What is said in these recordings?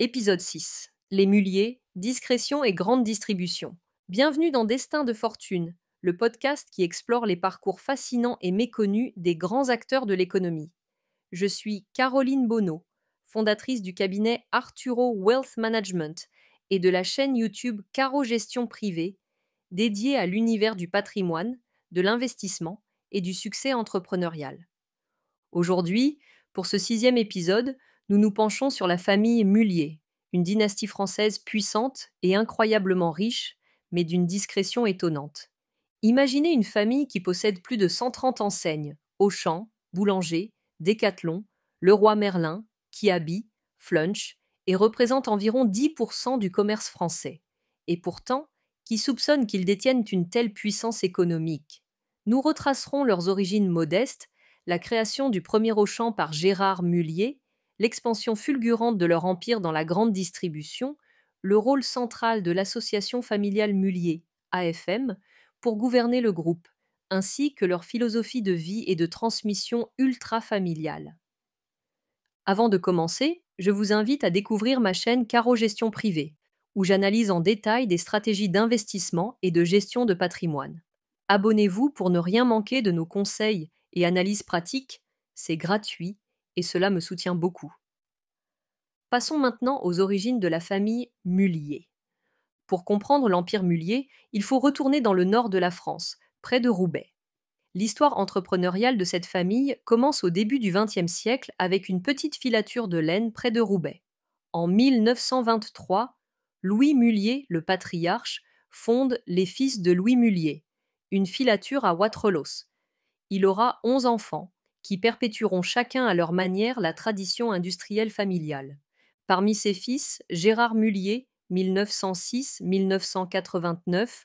Épisode 6. Les Mulliers, discrétion et grande distribution. Bienvenue dans Destin de fortune, le podcast qui explore les parcours fascinants et méconnus des grands acteurs de l'économie. Je suis Caroline Bonneau, fondatrice du cabinet Arturo Wealth Management et de la chaîne YouTube Caro Gestion Privée, dédiée à l'univers du patrimoine, de l'investissement et du succès entrepreneurial. Aujourd'hui, pour ce 6e épisode, nous nous penchons sur la famille Mullier, une dynastie française puissante et incroyablement riche, mais d'une discrétion étonnante. Imaginez une famille qui possède plus de 130 enseignes, Auchan, Boulanger, Decathlon, Leroy Merlin, Kiabi, Flunch, et représente environ 10% du commerce français. Et pourtant, qui soupçonne qu'ils détiennent une telle puissance économique? Nous retracerons leurs origines modestes, la création du premier Auchan par Gérard Mullier, l'expansion fulgurante de leur empire dans la grande distribution, le rôle central de l'association familiale Mullier, AFM, pour gouverner le groupe, ainsi que leur philosophie de vie et de transmission ultra-familiale. Avant de commencer, je vous invite à découvrir ma chaîne Caro Gestion Privée, où j'analyse en détail des stratégies d'investissement et de gestion de patrimoine. Abonnez-vous pour ne rien manquer de nos conseils et analyses pratiques, c'est gratuit et cela me soutient beaucoup. Passons maintenant aux origines de la famille Mullier. Pour comprendre l'empire Mullier, il faut retourner dans le nord de la France, près de Roubaix. L'histoire entrepreneuriale de cette famille commence au début du XXe siècle avec une petite filature de laine près de Roubaix. En 1923, Louis Mullier, le patriarche, fonde les Fils de Louis Mullier, une filature à Wattrelos. Il aura 11 enfants, qui perpétueront chacun à leur manière la tradition industrielle familiale. Parmi ses fils, Gérard Mullier, 1906-1989,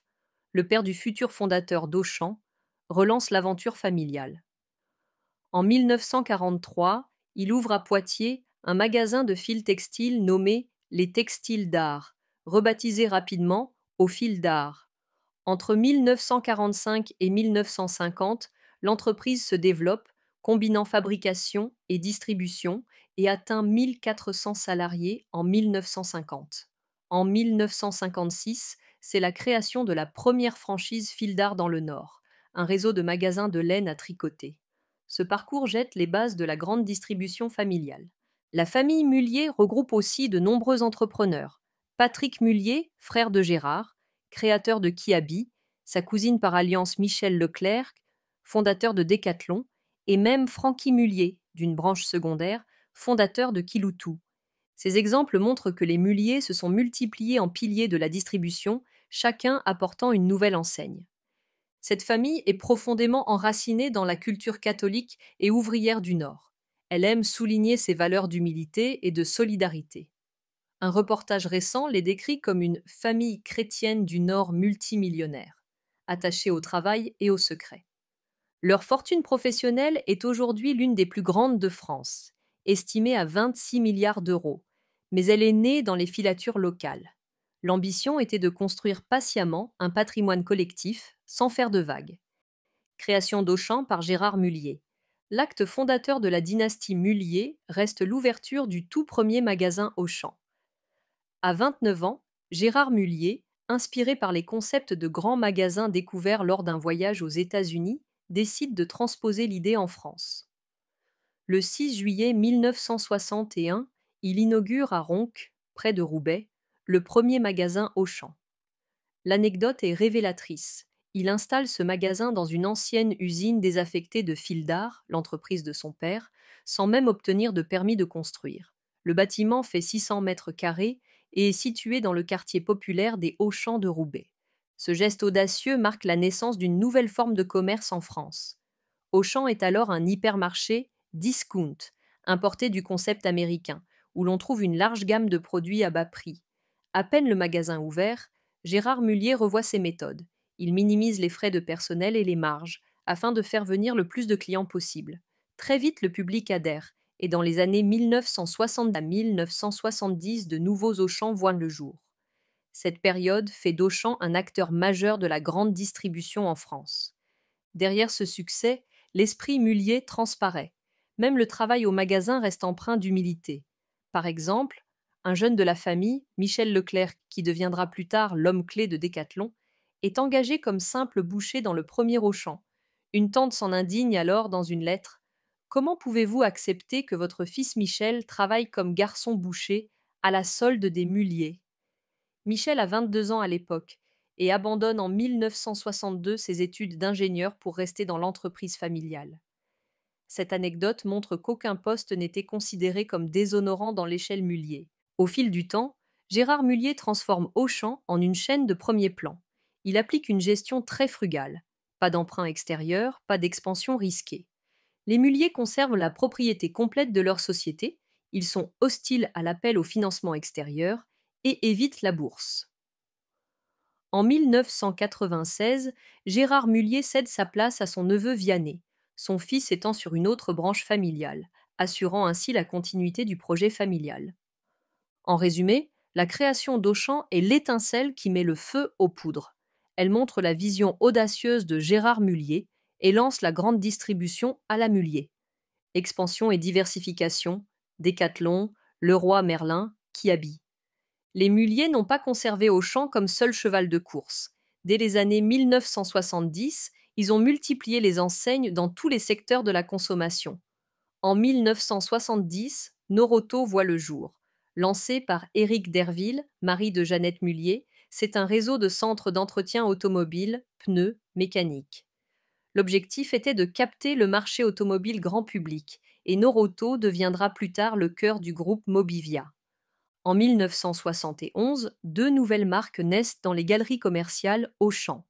le père du futur fondateur d'Auchan, relance l'aventure familiale. En 1943, il ouvre à Poitiers un magasin de fils textiles nommé Les Textiles d'Art, rebaptisé rapidement Au Fil d'Art. Entre 1945 et 1950, l'entreprise se développe, combinant fabrication et distribution, et atteint 1400 salariés en 1950. En 1956, c'est la création de la première franchise Fil d'Art dans le Nord, un réseau de magasins de laine à tricoter. Ce parcours jette les bases de la grande distribution familiale. La famille Mullier regroupe aussi de nombreux entrepreneurs. Patrick Mullier, frère de Gérard, créateur de Kiabi, sa cousine par alliance Michel Leclerc, fondateur de Decathlon, et même Francky Mullier, d'une branche secondaire, fondateur de Kiloutou. Ces exemples montrent que les Mullier se sont multipliés en piliers de la distribution, chacun apportant une nouvelle enseigne. Cette famille est profondément enracinée dans la culture catholique et ouvrière du Nord. Elle aime souligner ses valeurs d'humilité et de solidarité. Un reportage récent les décrit comme une famille chrétienne du Nord multimillionnaire, attachée au travail et au secret. Leur fortune professionnelle est aujourd'hui l'une des plus grandes de France, estimée à 26 milliards d'euros, mais elle est née dans les filatures locales. L'ambition était de construire patiemment un patrimoine collectif, sans faire de vagues. Création d'Auchan par Gérard Mullier. L'acte fondateur de la dynastie Mullier reste l'ouverture du tout premier magasin Auchan. À 29 ans, Gérard Mullier, inspiré par les concepts de grands magasins découverts lors d'un voyage aux États-Unis, décide de transposer l'idée en France. Le 6 juillet 1961, il inaugure à Ronques, près de Roubaix, le premier magasin Auchan. L'anecdote est révélatrice. Il installe ce magasin dans une ancienne usine désaffectée de Fil d'Art, l'entreprise de son père, sans même obtenir de permis de construire. Le bâtiment fait 600 mètres carrés et est situé dans le quartier populaire des Hauts-Champs de Roubaix. Ce geste audacieux marque la naissance d'une nouvelle forme de commerce en France. Auchan est alors un hypermarché discount, importé du concept américain, où l'on trouve une large gamme de produits à bas prix. À peine le magasin ouvert, Gérard Mullier revoit ses méthodes. Il minimise les frais de personnel et les marges, afin de faire venir le plus de clients possible. Très vite, le public adhère, et dans les années 1960 à 1970, de nouveaux Auchan voient le jour. Cette période fait d'Auchan un acteur majeur de la grande distribution en France. Derrière ce succès, l'esprit Mullier transparaît. Même le travail au magasin reste empreint d'humilité. Par exemple, un jeune de la famille, Michel Leclerc, qui deviendra plus tard l'homme clé de Decathlon, est engagé comme simple boucher dans le premier Auchan. Une tante s'en indigne alors dans une lettre. Comment pouvez-vous accepter que votre fils Michel travaille comme garçon boucher à la solde des muliers? Michel a 22 ans à l'époque et abandonne en 1962 ses études d'ingénieur pour rester dans l'entreprise familiale. Cette anecdote montre qu'aucun poste n'était considéré comme déshonorant dans l'échelle Mullier. Au fil du temps, Gérard Mullier transforme Auchan en une chaîne de premier plan. Il applique une gestion très frugale. Pas d'emprunt extérieur, pas d'expansion risquée. Les Mullier conservent la propriété complète de leur société, ils sont hostiles à l'appel au financement extérieur et évitent la bourse. En 1996, Gérard Mullier cède sa place à son neveu Vianney, son fils étant sur une autre branche familiale, assurant ainsi la continuité du projet familial. En résumé, la création d'Auchan est l'étincelle qui met le feu aux poudres. Elle montre la vision audacieuse de Gérard Mullier et lance la grande distribution à la Mullier. Expansion et diversification, Decathlon, Leroy Merlin, Kiabi. Les Mullier n'ont pas conservé Auchan comme seul cheval de course. Dès les années 1970, ils ont multiplié les enseignes dans tous les secteurs de la consommation. En 1970, Noroto voit le jour. Lancé par Éric Derville, mari de Jeannette Mullier, c'est un réseau de centres d'entretien automobile, pneus, mécaniques. L'objectif était de capter le marché automobile grand public, et Noroto deviendra plus tard le cœur du groupe Mobivia. En 1971, deux nouvelles marques naissent dans les galeries commerciales Auchan.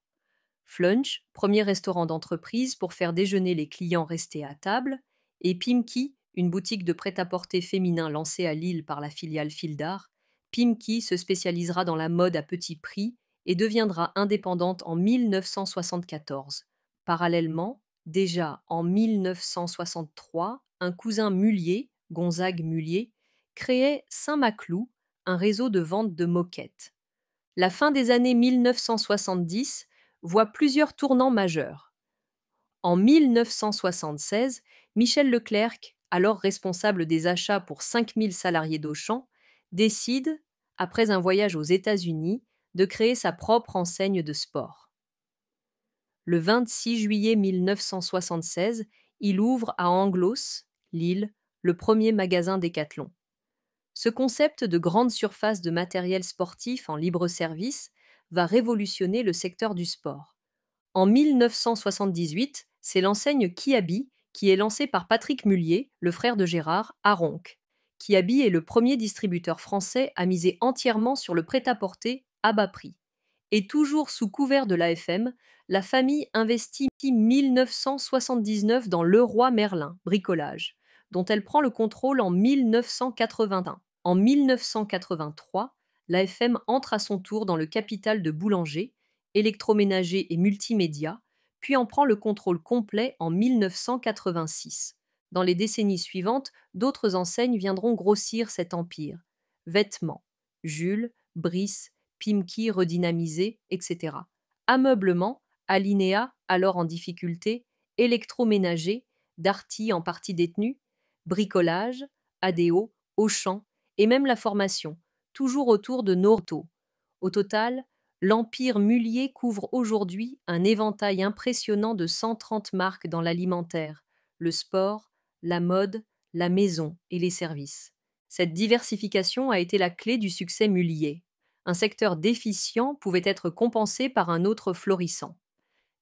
Flunch, premier restaurant d'entreprise pour faire déjeuner les clients restés à table, et Pimki, une boutique de prêt-à-porter féminin lancée à Lille par la filiale Fildar. Pimki se spécialisera dans la mode à petit prix et deviendra indépendante en 1974. Parallèlement, déjà en 1963, un cousin Mullier, Gonzague Mullier, créait Saint-Maclou, un réseau de vente de moquettes. La fin des années 1970 voit plusieurs tournants majeurs. En 1976, Michel Leclerc, alors responsable des achats pour 5000 salariés d'Auchan, décide, après un voyage aux États-Unis, de créer sa propre enseigne de sport. Le 26 juillet 1976, il ouvre à Anglos, Lille, le premier magasin Decathlon. Ce concept de grande surface de matériel sportif en libre-service va révolutionner le secteur du sport. En 1978, c'est l'enseigne Kiabi qui est lancée par Patrick Mullier, le frère de Gérard, à Ronques. Kiabi est le premier distributeur français à miser entièrement sur le prêt-à-porter à bas prix. Et toujours sous couvert de l'AFM, la famille investit 1979 dans Leroy Merlin, bricolage, dont elle prend le contrôle en 1981. En 1983, l'AFM entre à son tour dans le capital de Boulanger, électroménager et multimédia, puis en prend le contrôle complet en 1986. Dans les décennies suivantes, d'autres enseignes viendront grossir cet empire. Vêtements, Jules, Brice, Pimki redynamisé, etc. Ameublement, Alinéa, alors en difficulté, électroménager, Darty en partie détenu, bricolage, Adéo, Auchan, et même la formation, toujours autour de Noroto. Au total, l'empire Mullier couvre aujourd'hui un éventail impressionnant de 130 marques dans l'alimentaire, le sport, la mode, la maison et les services. Cette diversification a été la clé du succès Mullier. Un secteur déficient pouvait être compensé par un autre florissant.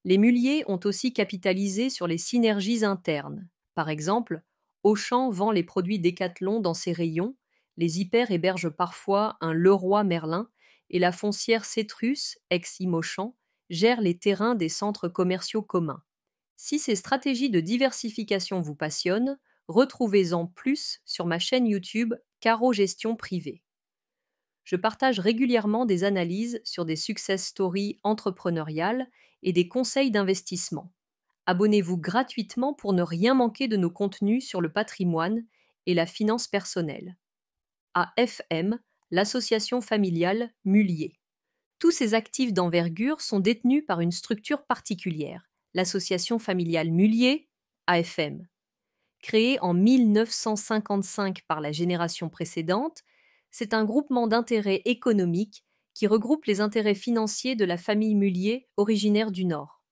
Les Mullier ont aussi capitalisé sur les synergies internes. Par exemple, Auchan vend les produits Decathlon dans ses rayons, les hyper hébergent parfois un Leroy Merlin et la foncière Cetrus, ex-Imauchan, gère les terrains des centres commerciaux communs. Si ces stratégies de diversification vous passionnent, retrouvez-en plus sur ma chaîne YouTube Caro Gestion Privée. Je partage régulièrement des analyses sur des success stories entrepreneuriales et des conseils d'investissement. Abonnez-vous gratuitement pour ne rien manquer de nos contenus sur le patrimoine et la finance personnelle. AFM, l'association familiale Mullier. Tous ces actifs d'envergure sont détenus par une structure particulière, l'association familiale Mullier, AFM. Créée en 1955 par la génération précédente, C'est un groupement d'intérêts économiques qui regroupe les intérêts financiers de la famille Mullier, originaire du Nord.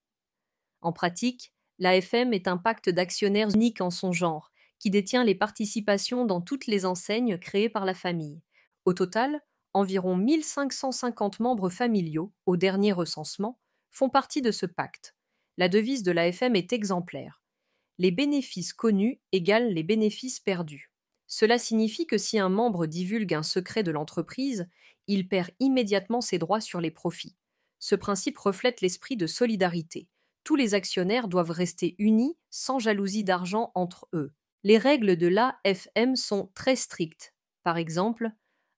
En pratique, l'AFM est un pacte d'actionnaires unique en son genre, qui détient les participations dans toutes les enseignes créées par la famille. Au total, environ 1550 membres familiaux, au dernier recensement, font partie de ce pacte. La devise de l'AFM est exemplaire. Les bénéfices connus égalent les bénéfices perdus. Cela signifie que si un membre divulgue un secret de l'entreprise, il perd immédiatement ses droits sur les profits. Ce principe reflète l'esprit de solidarité. Tous les actionnaires doivent rester unis, sans jalousie d'argent entre eux. Les règles de l'AFM sont très strictes. Par exemple,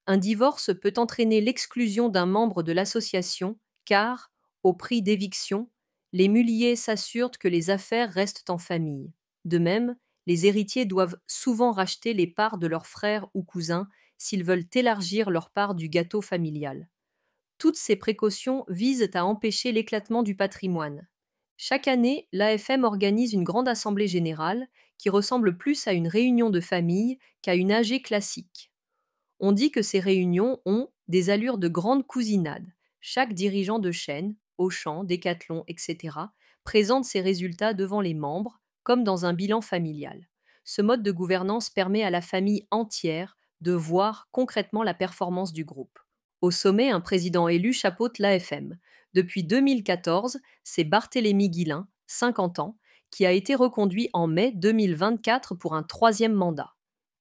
un divorce peut entraîner l'exclusion d'un membre de l'association car, au prix d'éviction, les Mullier s'assurent que les affaires restent en famille. De même, les héritiers doivent souvent racheter les parts de leurs frères ou cousins s'ils veulent élargir leur part du gâteau familial. Toutes ces précautions visent à empêcher l'éclatement du patrimoine. Chaque année, l'AFM organise une grande assemblée générale qui ressemble plus à une réunion de famille qu'à une AG classique. On dit que ces réunions ont des allures de grande cousinade. Chaque dirigeant de chaîne, Auchan, Decathlon, etc., présente ses résultats devant les membres, comme dans un bilan familial. Ce mode de gouvernance permet à la famille entière de voir concrètement la performance du groupe. Au sommet, un président élu chapeaute l'AFM. Depuis 2014, c'est Barthélémy Guillain, 50 ans, qui a été reconduit en mai 2024 pour un troisième mandat.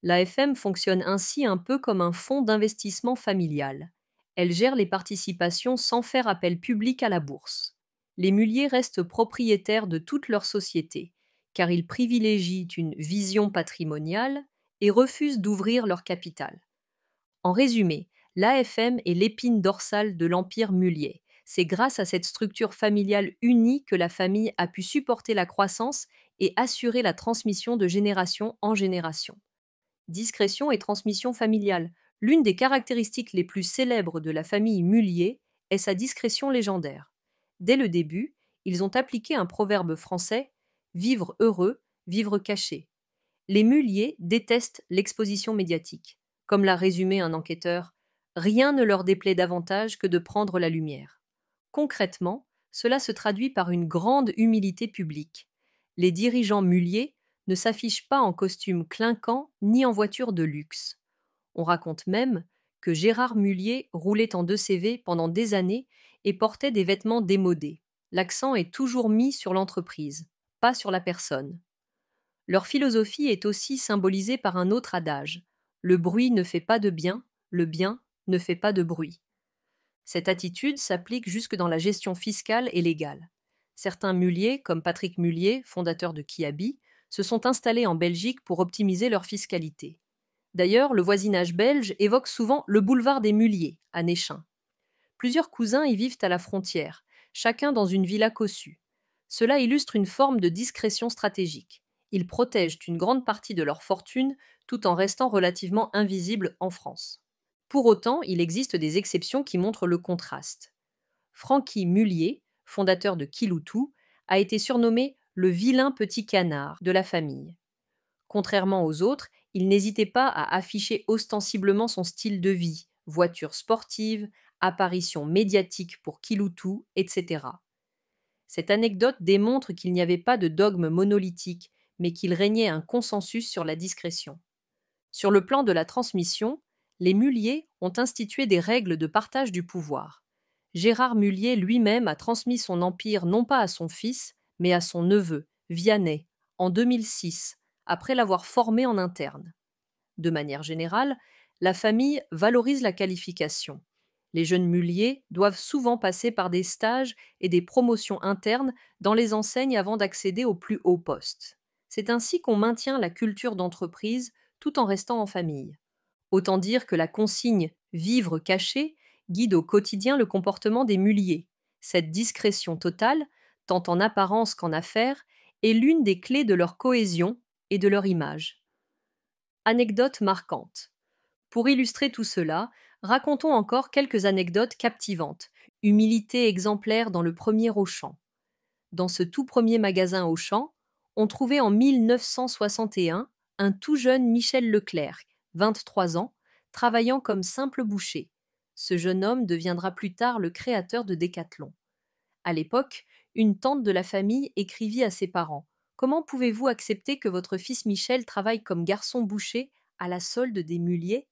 L'AFM fonctionne ainsi un peu comme un fonds d'investissement familial. Elle gère les participations sans faire appel public à la bourse. Les Mullier restent propriétaires de toute leur société, car ils privilégient une vision patrimoniale et refusent d'ouvrir leur capital. En résumé, l'AFM est l'épine dorsale de l'empire Mullier. C'est grâce à cette structure familiale unie que la famille a pu supporter la croissance et assurer la transmission de génération en génération. Discrétion et transmission familiale. L'une des caractéristiques les plus célèbres de la famille Mullier est sa discrétion légendaire. Dès le début, ils ont appliqué un proverbe français « vivre heureux, vivre caché ». Les Mullier détestent l'exposition médiatique. Comme l'a résumé un enquêteur, rien ne leur déplaît davantage que de prendre la lumière. Concrètement, cela se traduit par une grande humilité publique. Les dirigeants Mullier ne s'affichent pas en costume clinquant ni en voiture de luxe. On raconte même que Gérard Mullier roulait en 2CV pendant des années et portait des vêtements démodés. L'accent est toujours mis sur l'entreprise, pas sur la personne. Leur philosophie est aussi symbolisée par un autre adage. Le bruit ne fait pas de bien, le bien ne fait pas de bruit. Cette attitude s'applique jusque dans la gestion fiscale et légale. Certains Mullier, comme Patrick Mullier, fondateur de Kiabi, se sont installés en Belgique pour optimiser leur fiscalité. D'ailleurs, le voisinage belge évoque souvent le boulevard des Mulliers, à Néchin. Plusieurs cousins y vivent à la frontière, chacun dans une villa cossue. Cela illustre une forme de discrétion stratégique. Ils protègent une grande partie de leur fortune tout en restant relativement invisibles en France. Pour autant, il existe des exceptions qui montrent le contraste. Francky Mullier, fondateur de Kiloutou, a été surnommé le vilain petit canard de la famille. Contrairement aux autres, il n'hésitait pas à afficher ostensiblement son style de vie, voitures sportives, apparitions médiatiques pour Kiloutou, etc. Cette anecdote démontre qu'il n'y avait pas de dogme monolithique, mais qu'il régnait un consensus sur la discrétion. Sur le plan de la transmission, les Mullier ont institué des règles de partage du pouvoir. Gérard Mullier lui-même a transmis son empire non pas à son fils, mais à son neveu, Vianney, en 2006, après l'avoir formé en interne. De manière générale, la famille valorise la qualification. Les jeunes Mullier doivent souvent passer par des stages et des promotions internes dans les enseignes avant d'accéder aux plus hauts postes. C'est ainsi qu'on maintient la culture d'entreprise tout en restant en famille. Autant dire que la consigne « vivre caché » guide au quotidien le comportement des Mullier. Cette discrétion totale, tant en apparence qu'en affaires, est l'une des clés de leur cohésion et de leur image. Anecdote marquante. Pour illustrer tout cela, racontons encore quelques anecdotes captivantes. Humilité exemplaire dans le premier Auchan. Dans ce tout premier magasin Auchan, on trouvait en 1961 un tout jeune Michel Leclerc, 23 ans, travaillant comme simple boucher. Ce jeune homme deviendra plus tard le créateur de Décathlon. À l'époque, une tante de la famille écrivit à ses parents: Comment pouvez-vous accepter que votre fils Michel travaille comme garçon boucher à la solde des Mulliers?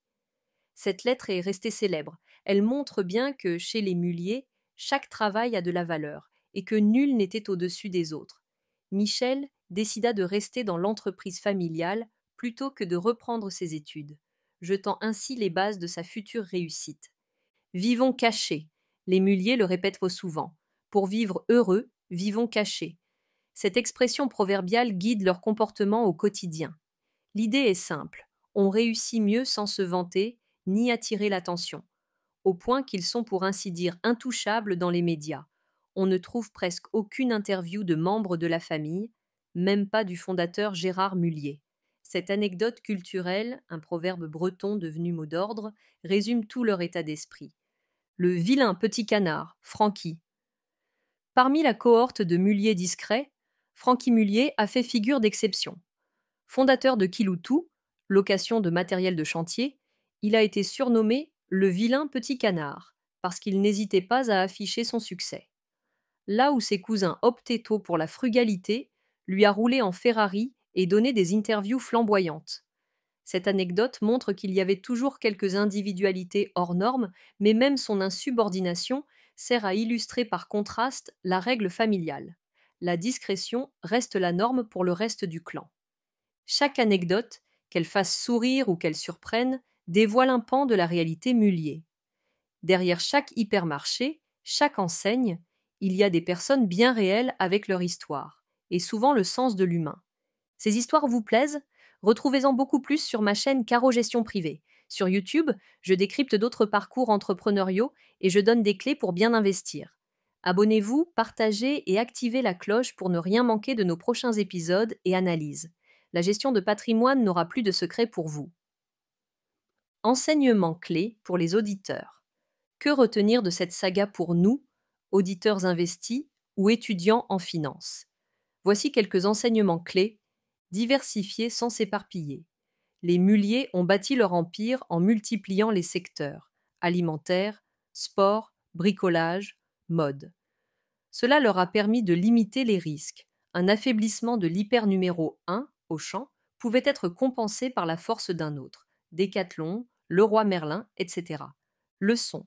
Cette lettre est restée célèbre. Elle montre bien que, chez les Mulliers, chaque travail a de la valeur et que nul n'était au-dessus des autres. Michel décida de rester dans l'entreprise familiale plutôt que de reprendre ses études, jetant ainsi les bases de sa future réussite. Vivons cachés. Les Mulliers le répètent trop souvent. Pour vivre heureux, vivons cachés. Cette expression proverbiale guide leur comportement au quotidien. L'idée est simple. On réussit mieux sans se vanter, ni attirer l'attention, au point qu'ils sont pour ainsi dire intouchables dans les médias. On ne trouve presque aucune interview de membres de la famille, même pas du fondateur Gérard Mullier. Cette anecdote culturelle, un proverbe breton devenu mot d'ordre, résume tout leur état d'esprit. Le vilain petit canard, Francky. Parmi la cohorte de Mulliers discrets, Francky Mullier a fait figure d'exception. Fondateur de Kiloutou, location de matériel de chantier, il a été surnommé le vilain petit canard, parce qu'il n'hésitait pas à afficher son succès. Là où ses cousins optaient tôt pour la frugalité, lui a roulé en Ferrari et donné des interviews flamboyantes. Cette anecdote montre qu'il y avait toujours quelques individualités hors normes, mais même son insubordination sert à illustrer par contraste la règle familiale. La discrétion reste la norme pour le reste du clan. Chaque anecdote, qu'elle fasse sourire ou qu'elle surprenne, dévoile un pan de la réalité Mullier. Derrière chaque hypermarché, chaque enseigne, il y a des personnes bien réelles avec leur histoire, et souvent le sens de l'humain. Ces histoires vous plaisent? Retrouvez-en beaucoup plus sur ma chaîne Caro Gestion Privée. Sur YouTube, je décrypte d'autres parcours entrepreneuriaux et je donne des clés pour bien investir. Abonnez-vous, partagez et activez la cloche pour ne rien manquer de nos prochains épisodes et analyses. La gestion de patrimoine n'aura plus de secret pour vous. Enseignement clé pour les auditeurs. Que retenir de cette saga pour nous, auditeurs investis ou étudiants en finance? Voici quelques enseignements clés. Diversifier sans s'éparpiller. Les Mulliers ont bâti leur empire en multipliant les secteurs alimentaire, sport, bricolage, mode. Cela leur a permis de limiter les risques. Un affaiblissement de l'hyper numéro 1, Auchan, pouvait être compensé par la force d'un autre, Décathlon, Leroy Merlin, etc. Leçon.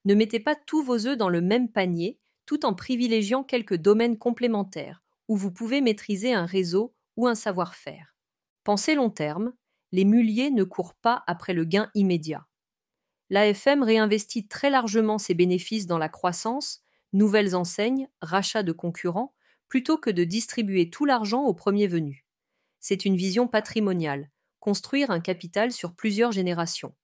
Ne mettez pas tous vos œufs dans le même panier, tout en privilégiant quelques domaines complémentaires, où vous pouvez maîtriser un réseau ou un savoir-faire. Pensez long terme, les Mulliers ne courent pas après le gain immédiat. L'AFM réinvestit très largement ses bénéfices dans la croissance, nouvelles enseignes, rachats de concurrents, plutôt que de distribuer tout l'argent au premier venu. C'est une vision patrimoniale, construire un capital sur plusieurs générations.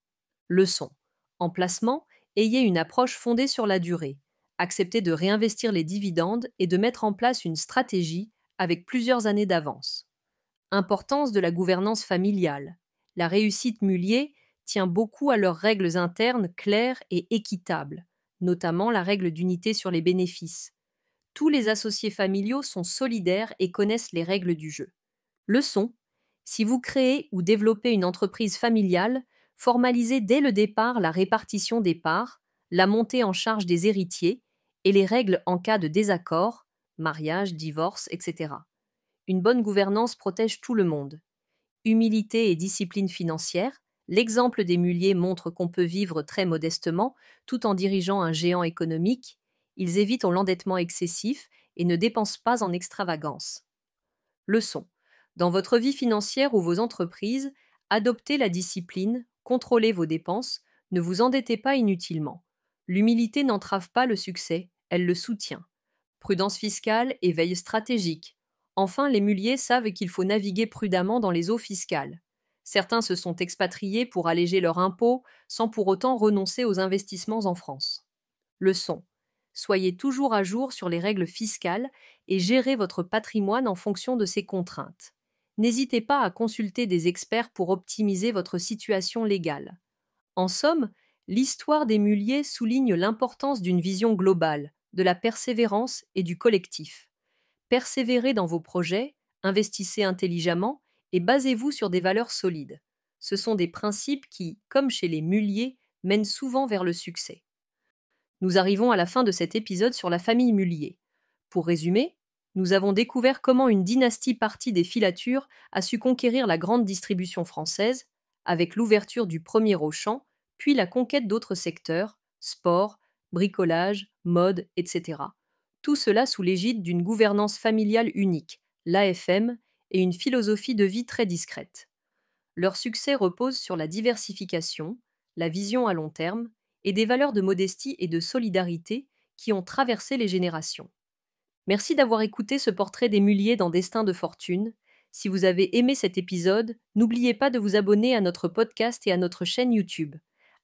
Leçon. En placement, ayez une approche fondée sur la durée. Acceptez de réinvestir les dividendes et de mettre en place une stratégie avec plusieurs années d'avance. Importance de la gouvernance familiale. La réussite Mullier tient beaucoup à leurs règles internes claires et équitables, notamment la règle d'unité sur les bénéfices. Tous les associés familiaux sont solidaires et connaissent les règles du jeu. Leçon. Si vous créez ou développez une entreprise familiale, formalisez dès le départ la répartition des parts, la montée en charge des héritiers et les règles en cas de désaccord, mariage, divorce, etc. Une bonne gouvernance protège tout le monde. Humilité et discipline financière. L'exemple des Mulliers montre qu'on peut vivre très modestement tout en dirigeant un géant économique. Ils évitent l'endettement excessif et ne dépensent pas en extravagance. Leçon. Dans votre vie financière ou vos entreprises, adoptez la discipline, contrôlez vos dépenses, ne vous endettez pas inutilement. L'humilité n'entrave pas le succès, elle le soutient. Prudence fiscale et veille stratégique. Enfin, les Mulliers savent qu'il faut naviguer prudemment dans les eaux fiscales. Certains se sont expatriés pour alléger leurs impôts sans pour autant renoncer aux investissements en France. Leçon. Soyez toujours à jour sur les règles fiscales et gérez votre patrimoine en fonction de ces contraintes. N'hésitez pas à consulter des experts pour optimiser votre situation légale. En somme, l'histoire des Mulliers souligne l'importance d'une vision globale, de la persévérance et du collectif. Persévérez dans vos projets, investissez intelligemment et basez-vous sur des valeurs solides. Ce sont des principes qui, comme chez les Mullier, mènent souvent vers le succès. Nous arrivons à la fin de cet épisode sur la famille Mullier. Pour résumer, nous avons découvert comment une dynastie partie des filatures a su conquérir la grande distribution française, avec l'ouverture du premier Auchan, puis la conquête d'autres secteurs, sport, bricolage, mode, etc. Tout cela sous l'égide d'une gouvernance familiale unique, l'AFM, et une philosophie de vie très discrète. Leur succès repose sur la diversification, la vision à long terme et des valeurs de modestie et de solidarité qui ont traversé les générations. Merci d'avoir écouté ce portrait des Mullier dans Destin de fortune. Si vous avez aimé cet épisode, n'oubliez pas de vous abonner à notre podcast et à notre chaîne YouTube.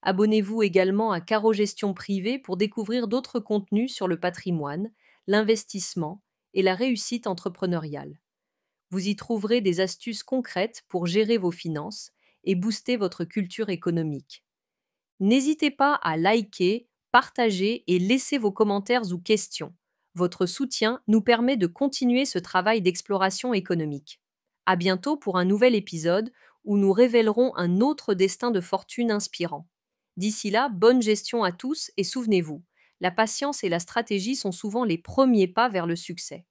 Abonnez-vous également à Caro Gestion Privée pour découvrir d'autres contenus sur le patrimoine, l'investissement et la réussite entrepreneuriale. Vous y trouverez des astuces concrètes pour gérer vos finances et booster votre culture économique. N'hésitez pas à liker, partager et laisser vos commentaires ou questions. Votre soutien nous permet de continuer ce travail d'exploration économique. À bientôt pour un nouvel épisode où nous révélerons un autre destin de fortune inspirant. D'ici là, bonne gestion à tous et souvenez-vous, la patience et la stratégie sont souvent les premiers pas vers le succès.